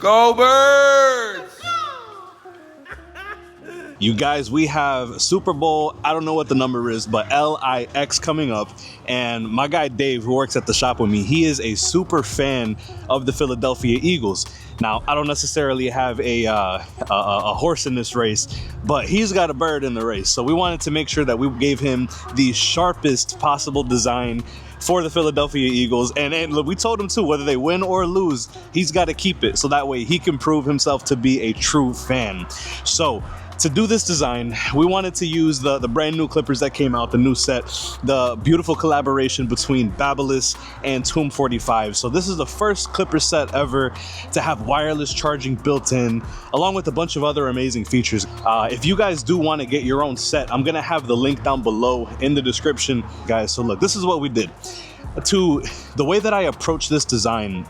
Go Birds! You guys, we have Super Bowl, I don't know what the number is, but LIX coming up. And my guy Dave, who works at the shop with me, he is a super fan of the Philadelphia Eagles. Now, I don't necessarily have a horse in this race, but he's got a bird in the race. So we wanted to make sure that we gave him the sharpest possible design for the Philadelphia Eagles. And look, we told him too, whether they win or lose, he's got to keep it. So that way he can prove himself to be a true fan. So to do this design, we wanted to use the brand new clippers that came out, the new set, the beautiful collaboration between Babyliss and Tomb 45. So this is the first clipper set ever to have wireless charging built in, along with a bunch of other amazing features. If you guys do want to get your own set, I'm gonna have the link down below in the description, guys. So look, this is what we did. The way that I approach this design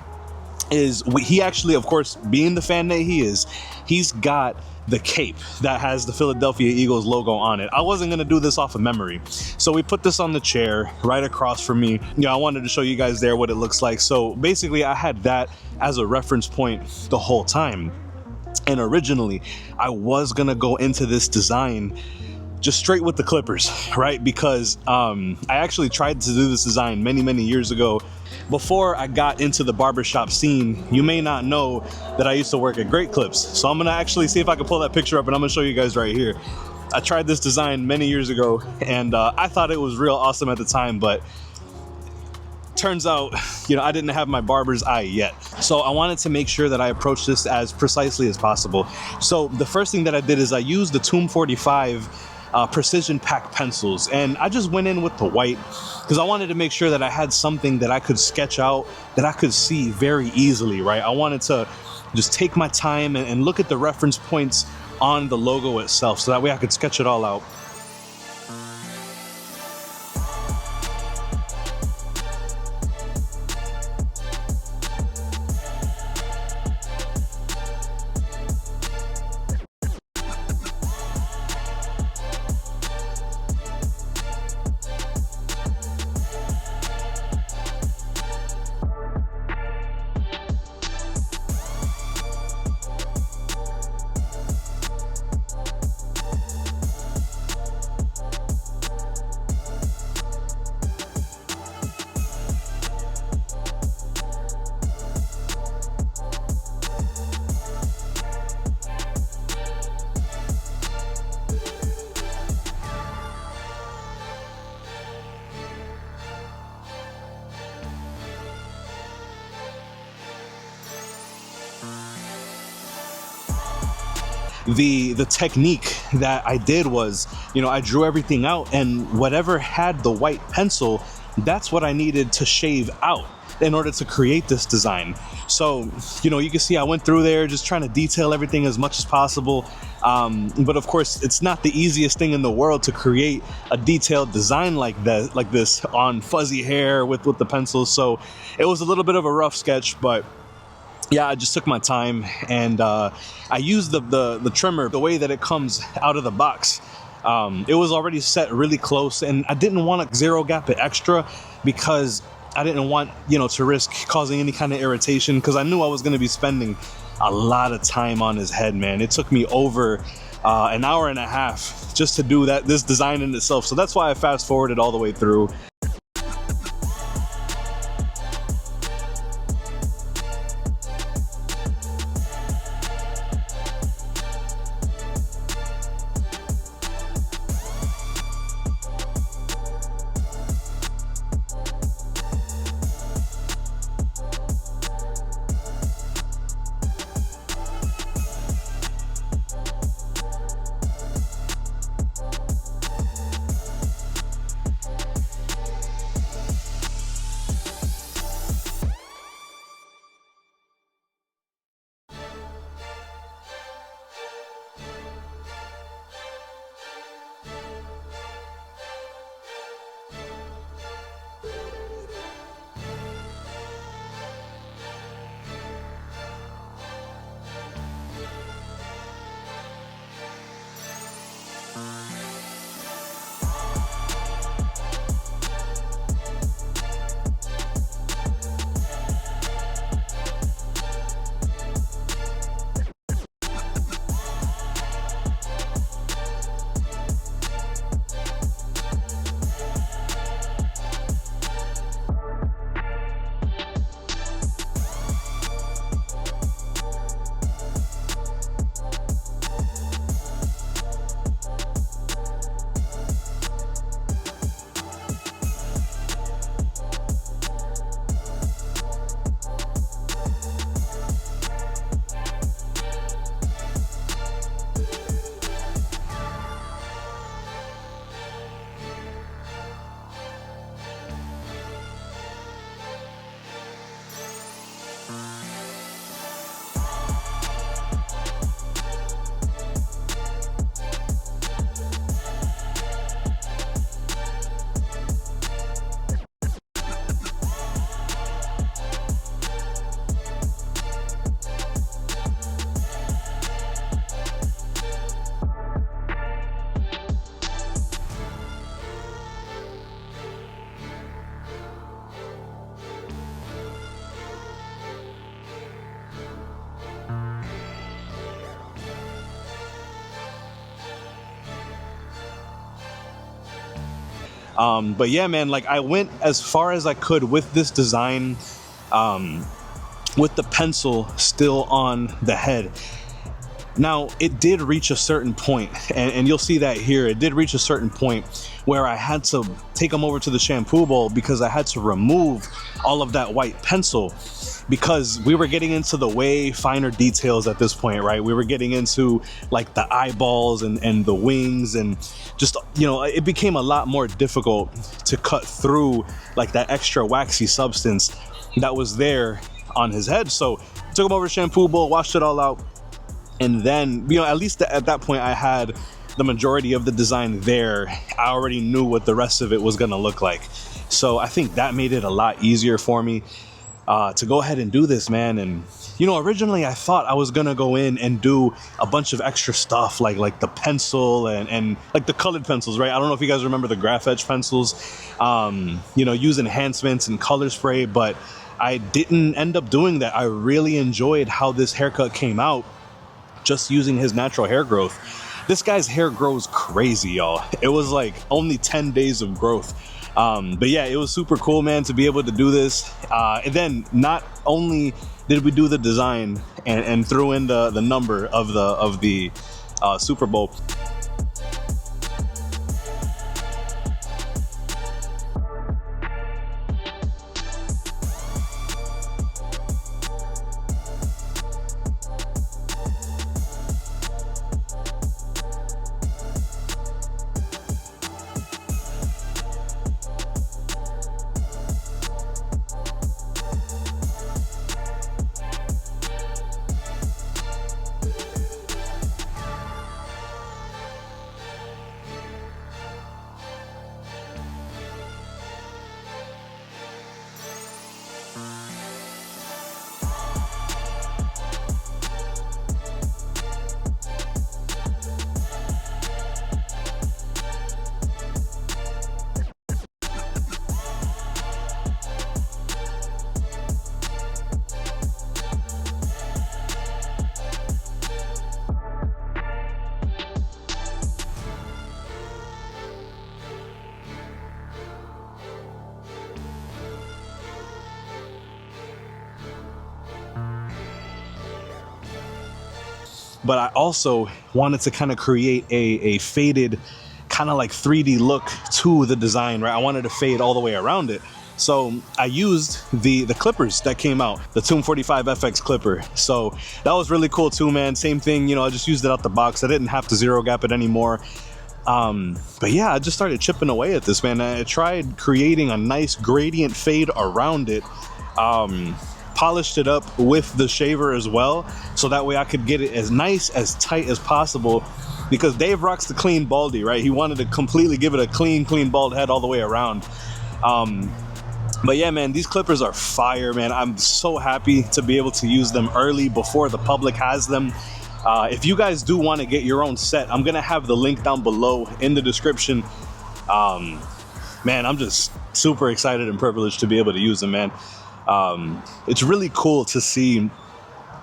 is he actually, of course, being the fan that he is, he's got the cape that has the Philadelphia Eagles logo on it. I wasn't gonna do this off of memory, so we put this on the chair right across from me. I wanted to show you guys there what it looks like. So basically I had that as a reference point the whole time. And originally I was gonna go into this design just straight with the clippers, right? Because I actually tried to do this design many years ago. Before I got into the barbershop scene, you may not know that I used to work at Great Clips. So I'm gonna actually see if I can pull that picture up, and I'm gonna show you guys right here. I tried this design many years ago, and I thought it was real awesome at the time, but turns out, I didn't have my barber's eye yet. So I wanted to make sure that I approached this as precisely as possible. So the first thing that I did is I used the Tomb 45 precision pack pencils, and I just went in with the white because I wanted to make sure that I had something that I could sketch out, that I could see very easily, right? I wanted to just take my time and look at the reference points on the logo itself, so that way I could sketch it all out. The technique that I did was, I drew everything out, and whatever had the white pencil, that's what I needed to shave out in order to create this design. So, you can see I went through there just trying to detail everything as much as possible. But of course, it's not the easiest thing in the world to create a detailed design like this on fuzzy hair with the pencils. So it was a little bit of a rough sketch, but yeah, I just took my time, and I used the trimmer the way that it comes out of the box. It was already set really close, and I didn't want to zero gap it extra because I didn't want, to risk causing any kind of irritation, because I knew I was going to be spending a lot of time on his head, man. It took me over an hour and a half just to do this design in itself. So that's why I fast forwarded all the way through. But yeah, man, like I went as far as I could with this design, with the pencil still on the head. Now, it did reach a certain point, and you'll see that here. It did reach a certain point where I had to take them over to the shampoo bowl because I had to remove all of that white pencil, because we were getting into the way finer details at this point, right? We were getting into like the eyeballs and the wings, and just, you know, it became a lot more difficult to cut through like that extra waxy substance that was there on his head. So took him over to shampoo bowl, washed it all out. And then, you know, at least at that point, I had the majority of the design there. I already knew what the rest of it was going to look like. So I think that made it a lot easier for me to go ahead and do this, man. And, you know, originally I thought I was going to go in and do a bunch of extra stuff like the pencil and like the colored pencils, right? I don't know if you guys remember the graph edge pencils, you know, use enhancements and color spray, but I didn't end up doing that. I really enjoyed how this haircut came out just using his natural hair growth. This guy's hair grows crazy, y'all. It was like only 10 days of growth. But yeah, it was super cool, man, to be able to do this. And then not only did we do the design and threw in the number of the Super Bowl. But I also wanted to kind of create a faded kind of like 3D look to the design, right? I wanted to fade all the way around it. So I used the clippers that came out, the Tomb 45 FX clipper. So that was really cool too, man. Same thing, you know, I just used it out the box. I didn't have to zero gap it anymore. But yeah, I just started chipping away at this, man. I tried creating a nice gradient fade around it. Polished it up with the shaver as well, so that way I could get it as nice, as tight as possible, because Dave rocks the clean baldy, right? He wanted to completely give it a clean bald head all the way around. But yeah, man, these clippers are fire, man. I'm so happy to be able to use them early before the public has them. If you guys do want to get your own set, I'm gonna have the link down below in the description. Man, I'm just super excited and privileged to be able to use them, man. It's really cool to see.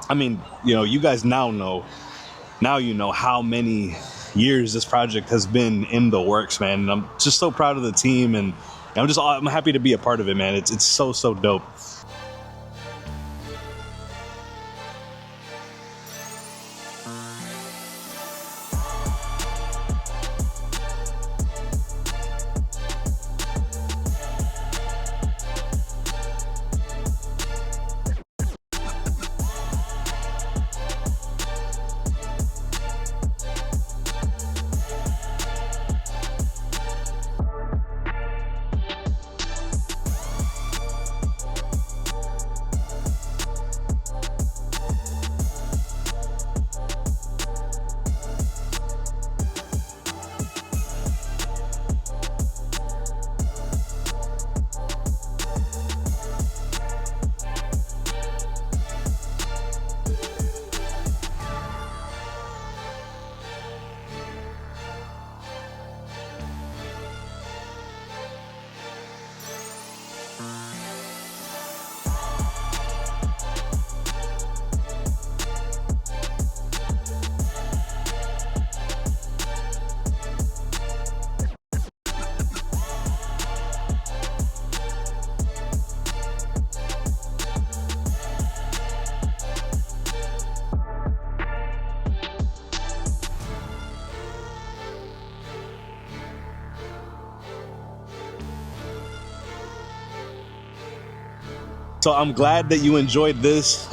I mean, you know, you guys now you know how many years this project has been in the works, man. And I'm just so proud of the team, and I'm happy to be a part of it, man. It's so dope. So I'm glad that you enjoyed this.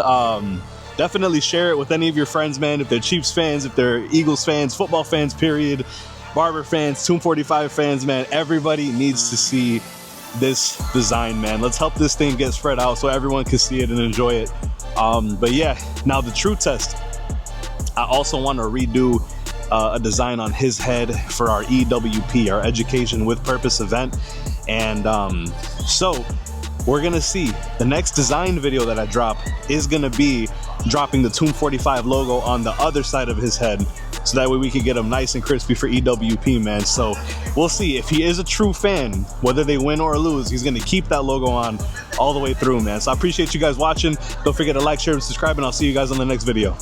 Definitely share it with any of your friends, man. If they're Chiefs fans, if they're Eagles fans, football fans, period, Barber fans, Tomb 45 fans, man. Everybody needs to see this design, man. Let's help this thing get spread out so everyone can see it and enjoy it. But yeah, now the true test. I also want to redo a design on his head for our EWP, our Education with Purpose event. And so we're gonna see the next design video that I drop is gonna be dropping the Tomb 45 logo on the other side of his head, so that way we can get him nice and crispy for EWP, man. So we'll see if he is a true fan, whether they win or lose, he's gonna keep that logo on all the way through, man. So I appreciate you guys watching. Don't forget to like, share, and subscribe, and I'll see you guys on the next video.